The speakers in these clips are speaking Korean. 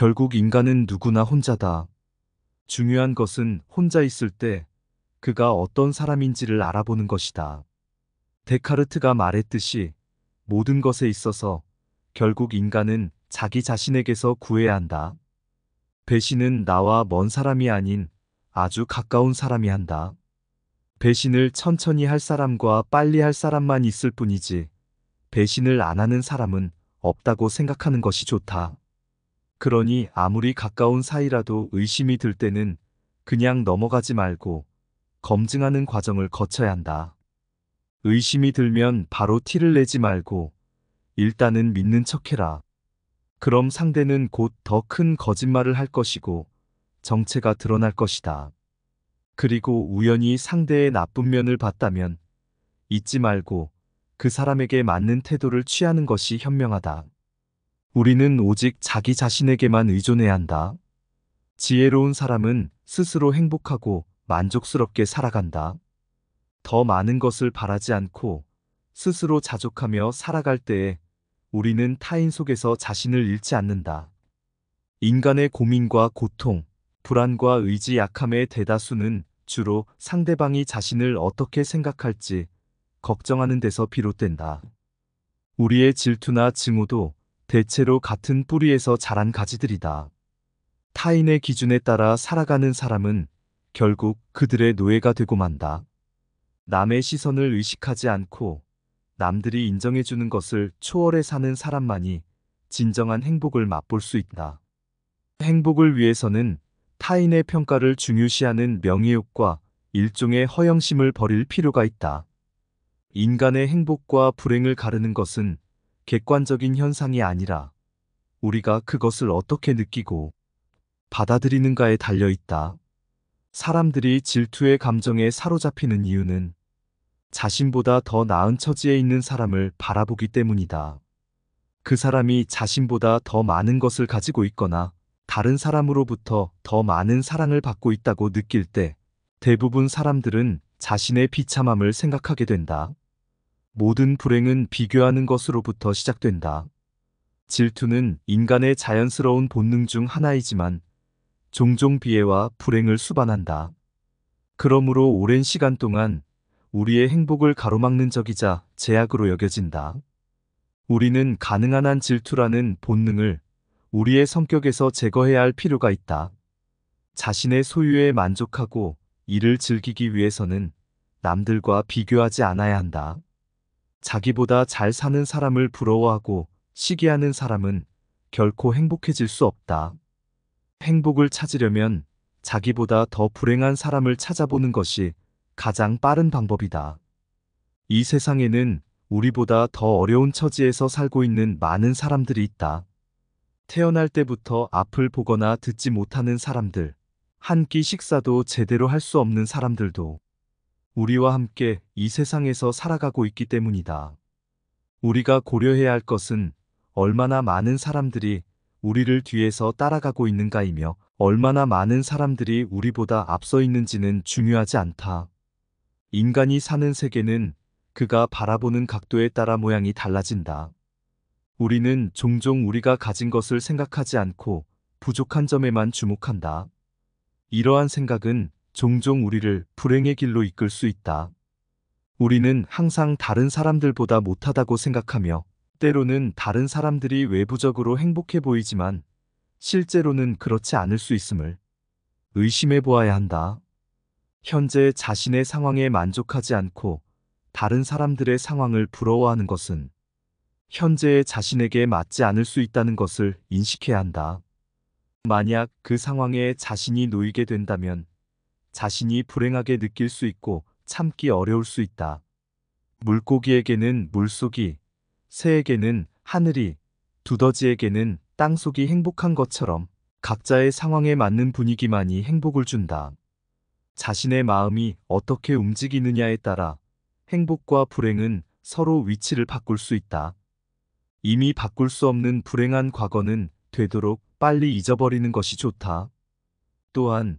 결국 인간은 누구나 혼자다. 중요한 것은 혼자 있을 때 그가 어떤 사람인지를 알아보는 것이다. 데카르트가 말했듯이 모든 것에 있어서 결국 인간은 자기 자신에게서 구해야 한다. 배신은 나와 먼 사람이 아닌 아주 가까운 사람이 한다. 배신을 천천히 할 사람과 빨리 할 사람만 있을 뿐이지 배신을 안 하는 사람은 없다고 생각하는 것이 좋다. 그러니 아무리 가까운 사이라도 의심이 들 때는 그냥 넘어가지 말고 검증하는 과정을 거쳐야 한다. 의심이 들면 바로 티를 내지 말고 일단은 믿는 척해라. 그럼 상대는 곧 더 큰 거짓말을 할 것이고 정체가 드러날 것이다. 그리고 우연히 상대의 나쁜 면을 봤다면 잊지 말고 그 사람에게 맞는 태도를 취하는 것이 현명하다. 우리는 오직 자기 자신에게만 의존해야 한다. 지혜로운 사람은 스스로 행복하고 만족스럽게 살아간다. 더 많은 것을 바라지 않고 스스로 자족하며 살아갈 때에 우리는 타인 속에서 자신을 잃지 않는다. 인간의 고민과 고통, 불안과 의지 약함의 대다수는 주로 상대방이 자신을 어떻게 생각할지 걱정하는 데서 비롯된다. 우리의 질투나 증오도 대체로 같은 뿌리에서 자란 가지들이다. 타인의 기준에 따라 살아가는 사람은 결국 그들의 노예가 되고 만다. 남의 시선을 의식하지 않고 남들이 인정해주는 것을 초월해 사는 사람만이 진정한 행복을 맛볼 수 있다. 행복을 위해서는 타인의 평가를 중요시하는 명예욕과 일종의 허영심을 버릴 필요가 있다. 인간의 행복과 불행을 가르는 것은 객관적인 현상이 아니라 우리가 그것을 어떻게 느끼고 받아들이는가에 달려 있다. 사람들이 질투의 감정에 사로잡히는 이유는 자신보다 더 나은 처지에 있는 사람을 바라보기 때문이다. 그 사람이 자신보다 더 많은 것을 가지고 있거나 다른 사람으로부터 더 많은 사랑을 받고 있다고 느낄 때 대부분 사람들은 자신의 비참함을 생각하게 된다. 모든 불행은 비교하는 것으로부터 시작된다. 질투는 인간의 자연스러운 본능 중 하나이지만 종종 비애와 불행을 수반한다. 그러므로 오랜 시간 동안 우리의 행복을 가로막는 적이자 제약으로 여겨진다. 우리는 가능한 한 질투라는 본능을 우리의 성격에서 제거해야 할 필요가 있다. 자신의 소유에 만족하고 이를 즐기기 위해서는 남들과 비교하지 않아야 한다. 자기보다 잘 사는 사람을 부러워하고 시기하는 사람은 결코 행복해질 수 없다. 행복을 찾으려면 자기보다 더 불행한 사람을 찾아보는 것이 가장 빠른 방법이다. 이 세상에는 우리보다 더 어려운 처지에서 살고 있는 많은 사람들이 있다. 태어날 때부터 앞을 보거나 듣지 못하는 사람들, 한 끼 식사도 제대로 할 수 없는 사람들도 우리와 함께 이 세상에서 살아가고 있기 때문이다. 우리가 고려해야 할 것은 얼마나 많은 사람들이 우리를 뒤에서 따라가고 있는가이며 얼마나 많은 사람들이 우리보다 앞서 있는지는 중요하지 않다. 인간이 사는 세계는 그가 바라보는 각도에 따라 모양이 달라진다. 우리는 종종 우리가 가진 것을 생각하지 않고 부족한 점에만 주목한다. 이러한 생각은 종종 우리를 불행의 길로 이끌 수 있다. 우리는 항상 다른 사람들보다 못하다고 생각하며 때로는 다른 사람들이 외부적으로 행복해 보이지만 실제로는 그렇지 않을 수 있음을 의심해 보아야 한다. 현재 자신의 상황에 만족하지 않고 다른 사람들의 상황을 부러워하는 것은 현재의 자신에게 맞지 않을 수 있다는 것을 인식해야 한다. 만약 그 상황에 자신이 놓이게 된다면 자신이 불행하게 느낄 수 있고 참기 어려울 수 있다. 물고기에게는 물속이, 새에게는 하늘이, 두더지에게는 땅속이 행복한 것처럼 각자의 상황에 맞는 분위기만이 행복을 준다. 자신의 마음이 어떻게 움직이느냐에 따라 행복과 불행은 서로 위치를 바꿀 수 있다. 이미 바꿀 수 없는 불행한 과거는 되도록 빨리 잊어버리는 것이 좋다. 또한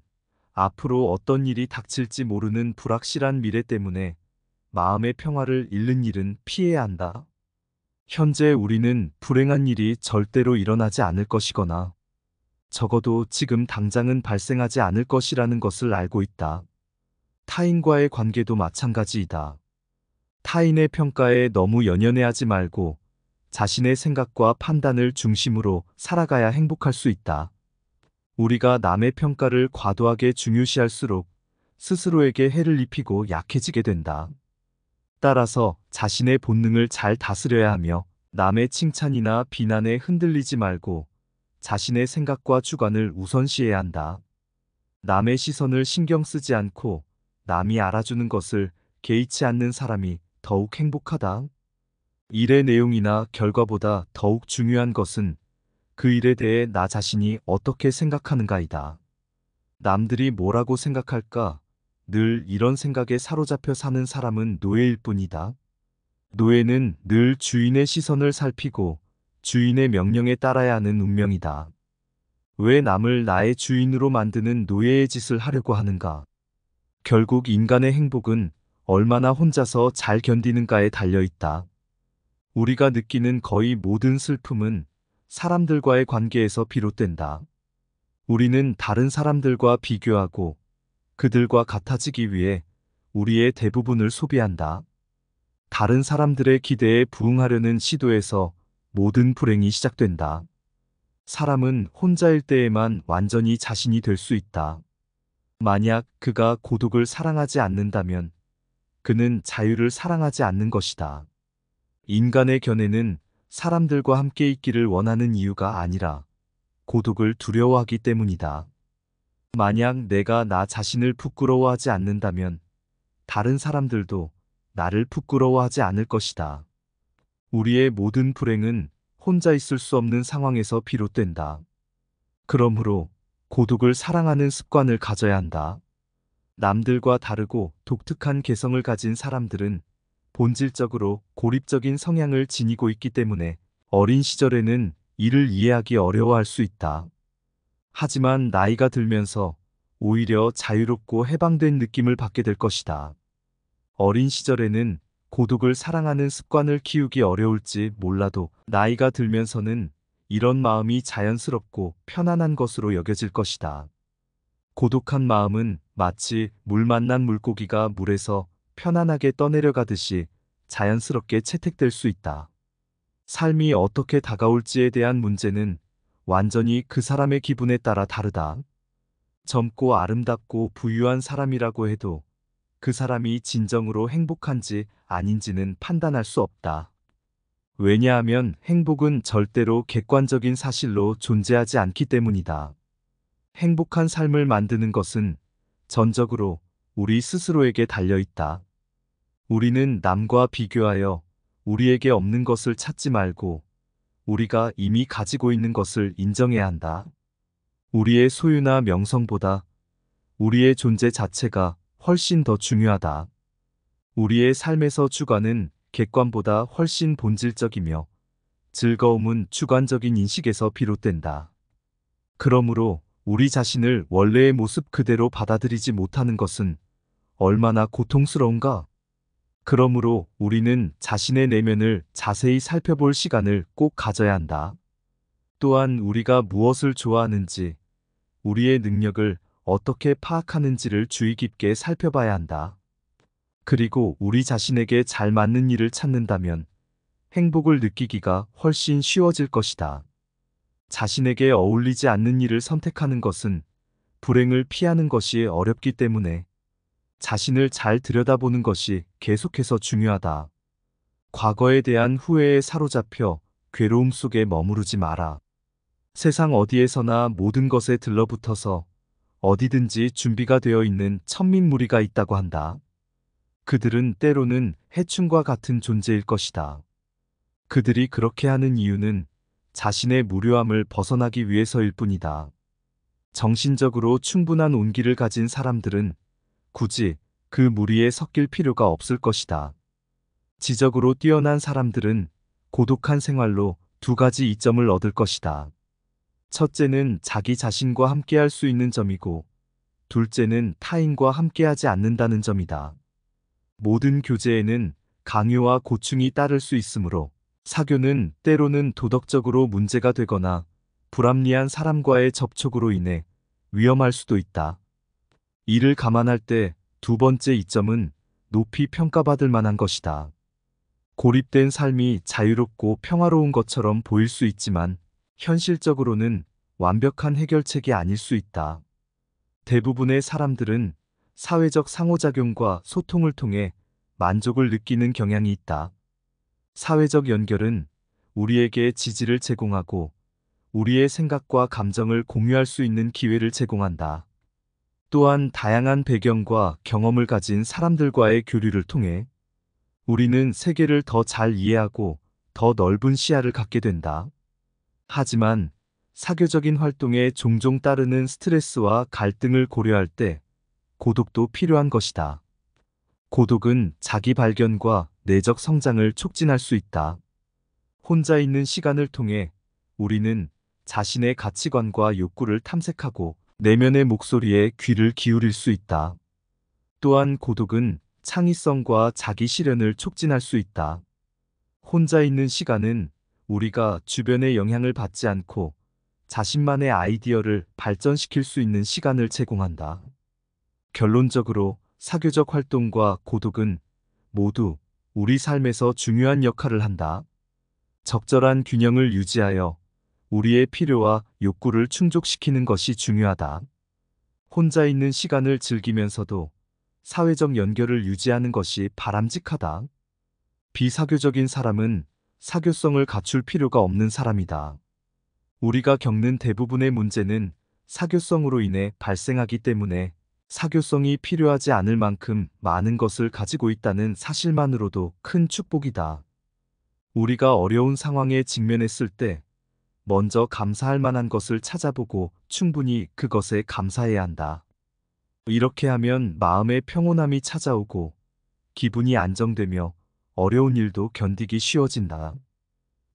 앞으로 어떤 일이 닥칠지 모르는 불확실한 미래 때문에 마음의 평화를 잃는 일은 피해야 한다. 현재 우리는 불행한 일이 절대로 일어나지 않을 것이거나 적어도 지금 당장은 발생하지 않을 것이라는 것을 알고 있다. 타인과의 관계도 마찬가지이다. 타인의 평가에 너무 연연해하지 말고 자신의 생각과 판단을 중심으로 살아가야 행복할 수 있다. 우리가 남의 평가를 과도하게 중요시할수록 스스로에게 해를 입히고 약해지게 된다. 따라서 자신의 본능을 잘 다스려야 하며 남의 칭찬이나 비난에 흔들리지 말고 자신의 생각과 주관을 우선시해야 한다. 남의 시선을 신경 쓰지 않고 남이 알아주는 것을 개의치 않는 사람이 더욱 행복하다. 일의 내용이나 결과보다 더욱 중요한 것은 그 일에 대해 나 자신이 어떻게 생각하는가이다. 남들이 뭐라고 생각할까? 늘 이런 생각에 사로잡혀 사는 사람은 노예일 뿐이다. 노예는 늘 주인의 시선을 살피고 주인의 명령에 따라야 하는 운명이다. 왜 남을 나의 주인으로 만드는 노예의 짓을 하려고 하는가? 결국 인간의 행복은 얼마나 혼자서 잘 견디는가에 달려 있다. 우리가 느끼는 거의 모든 슬픔은 사람들과의 관계에서 비롯된다. 우리는 다른 사람들과 비교하고 그들과 같아지기 위해 우리의 대부분을 소비한다. 다른 사람들의 기대에 부응하려는 시도에서 모든 불행이 시작된다. 사람은 혼자일 때에만 완전히 자신이 될 수 있다. 만약 그가 고독을 사랑하지 않는다면 그는 자유를 사랑하지 않는 것이다. 인간의 견해는 사람들과 함께 있기를 원하는 이유가 아니라 고독을 두려워하기 때문이다. 만약 내가 나 자신을 부끄러워하지 않는다면 다른 사람들도 나를 부끄러워하지 않을 것이다. 우리의 모든 불행은 혼자 있을 수 없는 상황에서 비롯된다. 그러므로 고독을 사랑하는 습관을 가져야 한다. 남들과 다르고 독특한 개성을 가진 사람들은 본질적으로 고립적인 성향을 지니고 있기 때문에 어린 시절에는 이를 이해하기 어려워할 수 있다. 하지만 나이가 들면서 오히려 자유롭고 해방된 느낌을 받게 될 것이다. 어린 시절에는 고독을 사랑하는 습관을 키우기 어려울지 몰라도 나이가 들면서는 이런 마음이 자연스럽고 편안한 것으로 여겨질 것이다. 고독한 마음은 마치 물 만난 물고기가 물에서 편안하게 떠내려가듯이 자연스럽게 채택될 수 있다. 삶이 어떻게 다가올지에 대한 문제는 완전히 그 사람의 기분에 따라 다르다. 젊고 아름답고 부유한 사람이라고 해도 그 사람이 진정으로 행복한지 아닌지는 판단할 수 없다. 왜냐하면 행복은 절대로 객관적인 사실로 존재하지 않기 때문이다. 행복한 삶을 만드는 것은 전적으로 우리 스스로에게 달려 있다. 우리는 남과 비교하여 우리에게 없는 것을 찾지 말고 우리가 이미 가지고 있는 것을 인정해야 한다. 우리의 소유나 명성보다 우리의 존재 자체가 훨씬 더 중요하다. 우리의 삶에서 주관은 객관보다 훨씬 본질적이며 즐거움은 주관적인 인식에서 비롯된다. 그러므로 우리 자신을 원래의 모습 그대로 받아들이지 못하는 것은 얼마나 고통스러운가? 그러므로 우리는 자신의 내면을 자세히 살펴볼 시간을 꼭 가져야 한다. 또한 우리가 무엇을 좋아하는지, 우리의 능력을 어떻게 파악하는지를 주의 깊게 살펴봐야 한다. 그리고 우리 자신에게 잘 맞는 일을 찾는다면 행복을 느끼기가 훨씬 쉬워질 것이다. 자신에게 어울리지 않는 일을 선택하는 것은 불행을 피하는 것이 어렵기 때문에 자신을 잘 들여다보는 것이 계속해서 중요하다. 과거에 대한 후회에 사로잡혀 괴로움 속에 머무르지 마라. 세상 어디에서나 모든 것에 들러붙어서 어디든지 준비가 되어 있는 천민무리가 있다고 한다. 그들은 때로는 해충과 같은 존재일 것이다. 그들이 그렇게 하는 이유는 자신의 무료함을 벗어나기 위해서일 뿐이다. 정신적으로 충분한 온기를 가진 사람들은 굳이 그 무리에 섞일 필요가 없을 것이다. 지적으로 뛰어난 사람들은 고독한 생활로 두 가지 이점을 얻을 것이다. 첫째는 자기 자신과 함께할 수 있는 점이고, 둘째는 타인과 함께하지 않는다는 점이다. 모든 교제에는 강요와 고충이 따를 수 있으므로 사교는 때로는 도덕적으로 문제가 되거나 불합리한 사람과의 접촉으로 인해 위험할 수도 있다. 이를 감안할 때 두 번째 이점은 높이 평가받을 만한 것이다. 고립된 삶이 자유롭고 평화로운 것처럼 보일 수 있지만 현실적으로는 완벽한 해결책이 아닐 수 있다. 대부분의 사람들은 사회적 상호작용과 소통을 통해 만족을 느끼는 경향이 있다. 사회적 연결은 우리에게 지지를 제공하고 우리의 생각과 감정을 공유할 수 있는 기회를 제공한다. 또한 다양한 배경과 경험을 가진 사람들과의 교류를 통해 우리는 세계를 더 잘 이해하고 더 넓은 시야를 갖게 된다. 하지만 사교적인 활동에 종종 따르는 스트레스와 갈등을 고려할 때 고독도 필요한 것이다. 고독은 자기 발견과 내적 성장을 촉진할 수 있다. 혼자 있는 시간을 통해 우리는 자신의 가치관과 욕구를 탐색하고 내면의 목소리에 귀를 기울일 수 있다. 또한 고독은 창의성과 자기 실현을 촉진할 수 있다. 혼자 있는 시간은 우리가 주변의 영향을 받지 않고 자신만의 아이디어를 발전시킬 수 있는 시간을 제공한다. 결론적으로 사교적 활동과 고독은 모두 우리 삶에서 중요한 역할을 한다. 적절한 균형을 유지하여 우리의 필요와 욕구를 충족시키는 것이 중요하다. 혼자 있는 시간을 즐기면서도 사회적 연결을 유지하는 것이 바람직하다. 비사교적인 사람은 사교성을 갖출 필요가 없는 사람이다. 우리가 겪는 대부분의 문제는 사교성으로 인해 발생하기 때문에 사교성이 필요하지 않을 만큼 많은 것을 가지고 있다는 사실만으로도 큰 축복이다. 우리가 어려운 상황에 직면했을 때 먼저 감사할 만한 것을 찾아보고 충분히 그것에 감사해야 한다. 이렇게 하면 마음의 평온함이 찾아오고 기분이 안정되며 어려운 일도 견디기 쉬워진다.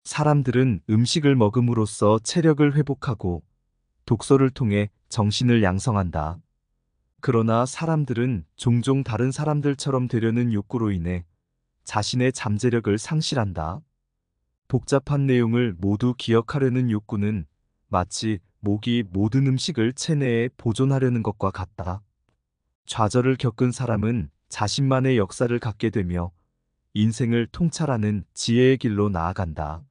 사람들은 음식을 먹음으로써 체력을 회복하고 독서를 통해 정신을 양성한다. 그러나 사람들은 종종 다른 사람들처럼 되려는 욕구로 인해 자신의 잠재력을 상실한다. 복잡한 내용을 모두 기억하려는 욕구는 마치 모기 모든 음식을 체내에 보존하려는 것과 같다. 좌절을 겪은 사람은 자신만의 역사를 갖게 되며 인생을 통찰하는 지혜의 길로 나아간다.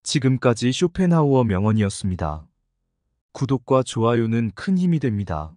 지금까지 쇼펜하우어 명언이었습니다. 구독과 좋아요는 큰 힘이 됩니다.